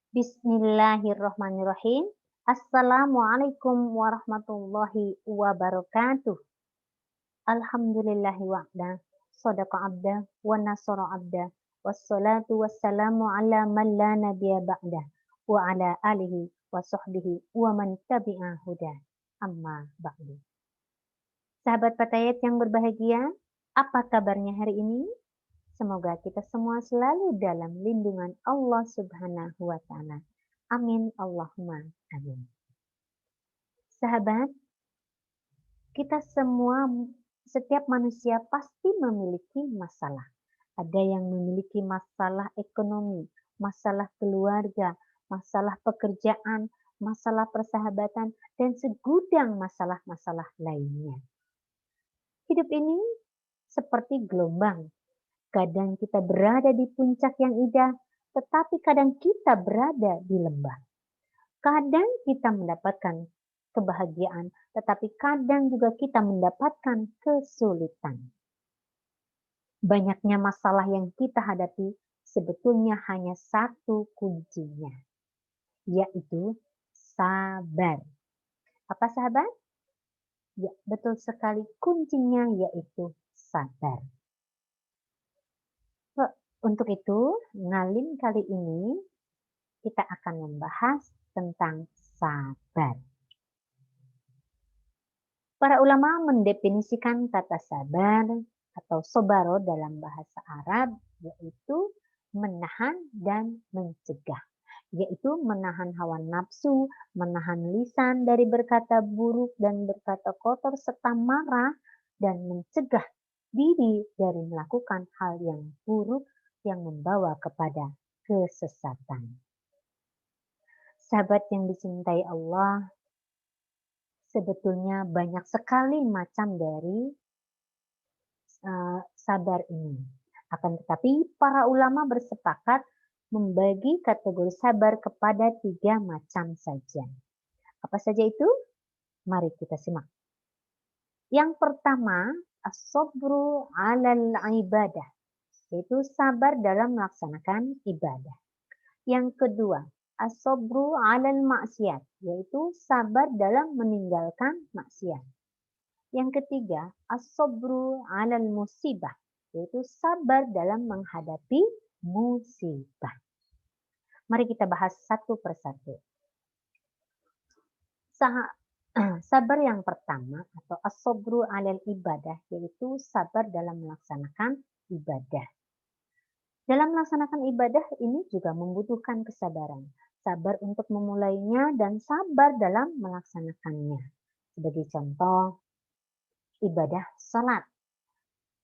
Bismillahirrohmanirrohim. Assalamualaikum warahmatullahi wabarakatuh. Alhamdulillahi wa'da, sadaqa abda, wa nasara abda, wassalatu wassalamu ala man la nabiyya ba'da, wa ala alihi wa sahbihi wa man tabi'a huda. Amma ba'du. Sahabat Patayat yang berbahagia, apa kabarnya hari ini? Semoga kita semua selalu dalam lindungan Allah Subhanahu wa Ta'ala. Amin, Allahumma amin. Sahabat, kita semua, setiap manusia pasti memiliki masalah. Ada yang memiliki masalah ekonomi, masalah keluarga, masalah pekerjaan, masalah persahabatan, dan segudang masalah-masalah lainnya. Hidup ini seperti gelombang. Kadang kita berada di puncak yang indah, tetapi kadang kita berada di lembah. Kadang kita mendapatkan kebahagiaan, tetapi kadang juga kita mendapatkan kesulitan. Banyaknya masalah yang kita hadapi sebetulnya hanya satu kuncinya, yaitu sabar. Apa sahabat? Ya, betul sekali, kuncinya yaitu sabar. Untuk itu, ngalim kali ini kita akan membahas tentang sabar. Para ulama mendefinisikan kata sabar atau sobaro dalam bahasa Arab yaitu menahan dan mencegah, yaitu menahan hawa nafsu, menahan lisan dari berkata buruk dan berkata kotor serta marah, dan mencegah diri dari melakukan hal yang buruk yang membawa kepada kesesatan. Sahabat yang dicintai Allah, sebetulnya banyak sekali macam dari sabar ini. Akan tetapi para ulama bersepakat membagi kategori sabar kepada 3 macam saja. Apa saja itu? Mari kita simak. Yang pertama, as-sabru 'alal ibadah, yaitu sabar dalam melaksanakan ibadah. Yang kedua, as-sabru 'alal maksiat, yaitu sabar dalam meninggalkan maksiat. Yang ketiga, as-sabru 'alal musibah, yaitu sabar dalam menghadapi musibah. Mari kita bahas satu persatu. Sabar yang pertama atau as-sabru 'alal ibadah, yaitu sabar dalam melaksanakan ibadah. Dalam melaksanakan ibadah ini juga membutuhkan kesabaran. Sabar untuk memulainya dan sabar dalam melaksanakannya. Sebagai contoh, ibadah salat.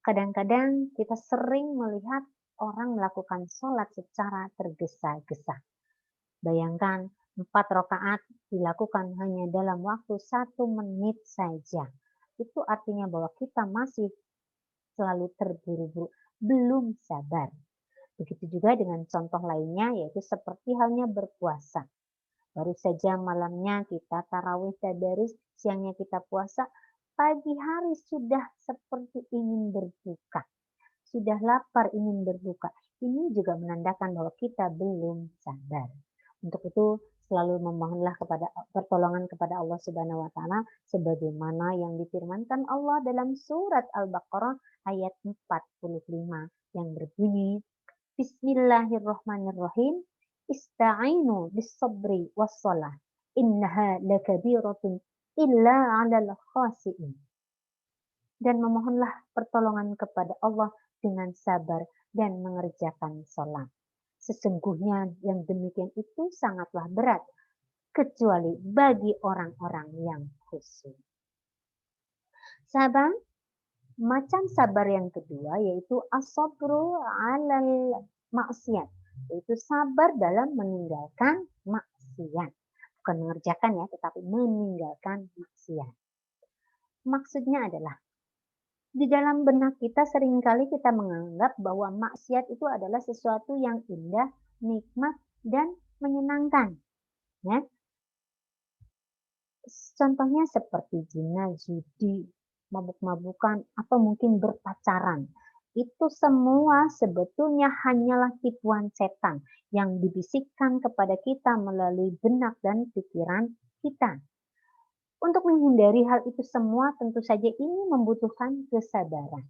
Kadang-kadang kita sering melihat orang melakukan salat secara tergesa-gesa. Bayangkan 4 rakaat dilakukan hanya dalam waktu 1 menit saja. Itu artinya bahwa kita masih selalu terburu-buru, belum sabar. Begitu juga dengan contoh lainnya, yaitu seperti halnya berpuasa. Baru saja malamnya kita tarawih tadarus, siangnya kita puasa, pagi hari sudah seperti ingin berbuka. Sudah lapar ingin berbuka. Ini juga menandakan bahwa kita belum sabar. Untuk itu selalu memohonlah pertolongan kepada Allah Subhanahu wa Ta'ala sebagaimana yang difirmankan Allah dalam surat Al-Baqarah ayat 45 yang berbunyi, Bismillahirrahmanirrahim. Ista'inu bis-sabri was-shalah. Innaha lakabiratun illa 'alal khashi'in. Dan memohonlah pertolongan kepada Allah dengan sabar dan mengerjakan sholat. Sesungguhnya yang demikian itu sangatlah berat, kecuali bagi orang-orang yang khusyuk. Sahabat, macam sabar yang kedua yaitu as-sabru 'alal maksiat, yaitu sabar dalam meninggalkan maksiat. Bukan mengerjakan ya, tetapi meninggalkan maksiat. Maksudnya adalah di dalam benak kita seringkali kita menganggap bahwa maksiat itu adalah sesuatu yang indah, nikmat, dan menyenangkan. Ya. Contohnya seperti zina, judi, mabuk-mabukan, atau mungkin berpacaran. Itu semua sebetulnya hanyalah tipuan setan yang dibisikkan kepada kita melalui benak dan pikiran kita. Untuk menghindari hal itu semua, tentu saja ini membutuhkan kesabaran.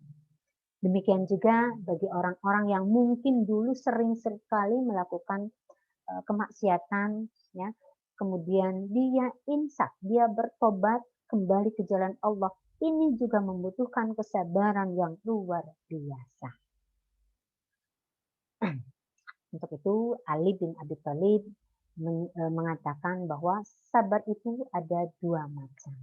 Demikian juga bagi orang-orang yang mungkin dulu sering sekali melakukan kemaksiatan, ya, kemudian dia insaf, dia bertobat kembali ke jalan Allah. Ini juga membutuhkan kesabaran yang luar biasa. Untuk itu Ali bin Abi Thalib mengatakan bahwa sabar itu ada dua macam.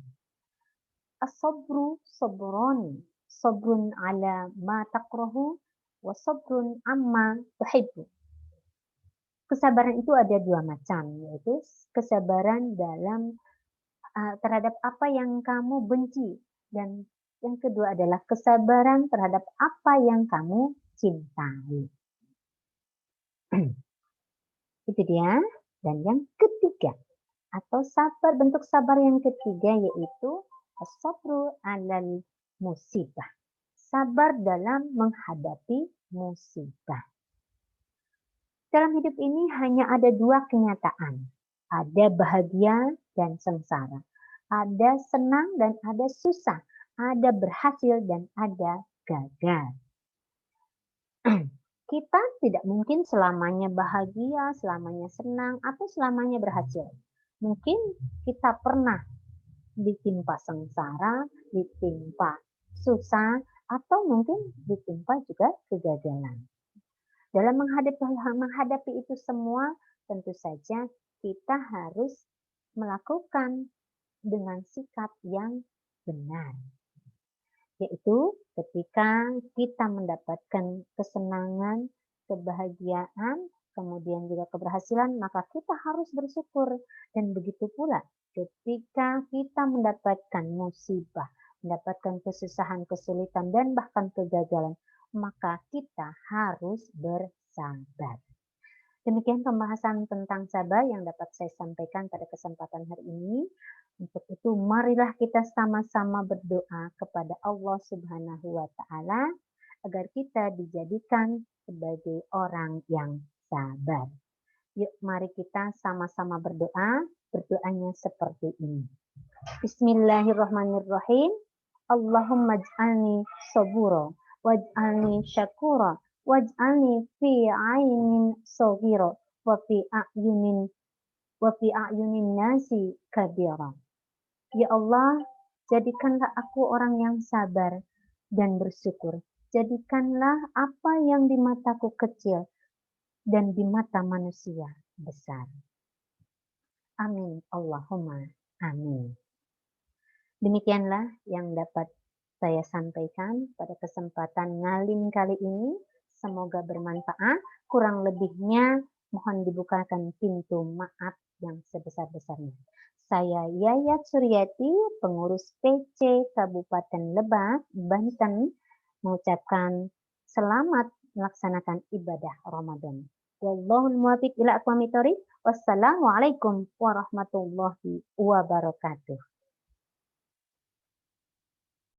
As-sabru sabrani, sabrun ala ma takrahu wa sabrun amma tuhibbu. Kesabaran itu ada dua macam, yaitu kesabaran dalam terhadap apa yang kamu benci, dan yang kedua adalah kesabaran terhadap apa yang kamu cintai. Itu dia. Dan yang ketiga, atau bentuk sabar yang ketiga yaitu as-sabru 'alal musibah. Sabar dalam menghadapi musibah. Dalam hidup ini hanya ada dua kenyataan. Ada bahagia dan sengsara. Ada senang dan ada susah. Ada berhasil dan ada gagal. Kita tidak mungkin selamanya bahagia, selamanya senang, atau selamanya berhasil. Mungkin kita pernah ditimpa sengsara, ditimpa susah, atau mungkin ditimpa juga kegagalan. Dalam menghadapi itu semua, tentu saja kita harus melakukan dengan sikap yang benar. Yaitu ketika kita mendapatkan kesenangan, kebahagiaan, kemudian juga keberhasilan, maka kita harus bersyukur. Dan begitu pula ketika kita mendapatkan musibah, mendapatkan kesusahan, kesulitan, dan bahkan kegagalan, maka kita harus bersabar. Demikian pembahasan tentang sabar yang dapat saya sampaikan pada kesempatan hari ini. Untuk itu, marilah kita sama-sama berdoa kepada Allah Subhanahu wa Ta'ala agar kita dijadikan sebagai orang yang sabar. Yuk, mari kita sama-sama berdoa. Berdoanya seperti ini. Bismillahirrahmanirrahim. Allahumma ij'alni sabura waj'alni syakura waj'alni fi ainin saghira wa fi a'yunin nasi kabira. Ya Allah, jadikanlah aku orang yang sabar dan bersyukur. Jadikanlah apa yang di mataku kecil dan di mata manusia besar. Amin. Allahumma amin. Demikianlah yang dapat saya sampaikan pada kesempatan ngalim kali ini. Semoga bermanfaat. Kurang lebihnya mohon dibukakan pintu maaf yang sebesar-besarnya. Saya Yayat Suryati, pengurus PC Kabupaten Lebak, Banten, mengucapkan selamat melaksanakan ibadah Ramadan. Wallahul muwaffiq ila aqwamit thoriq. Wassalamualaikum warahmatullahi wabarakatuh.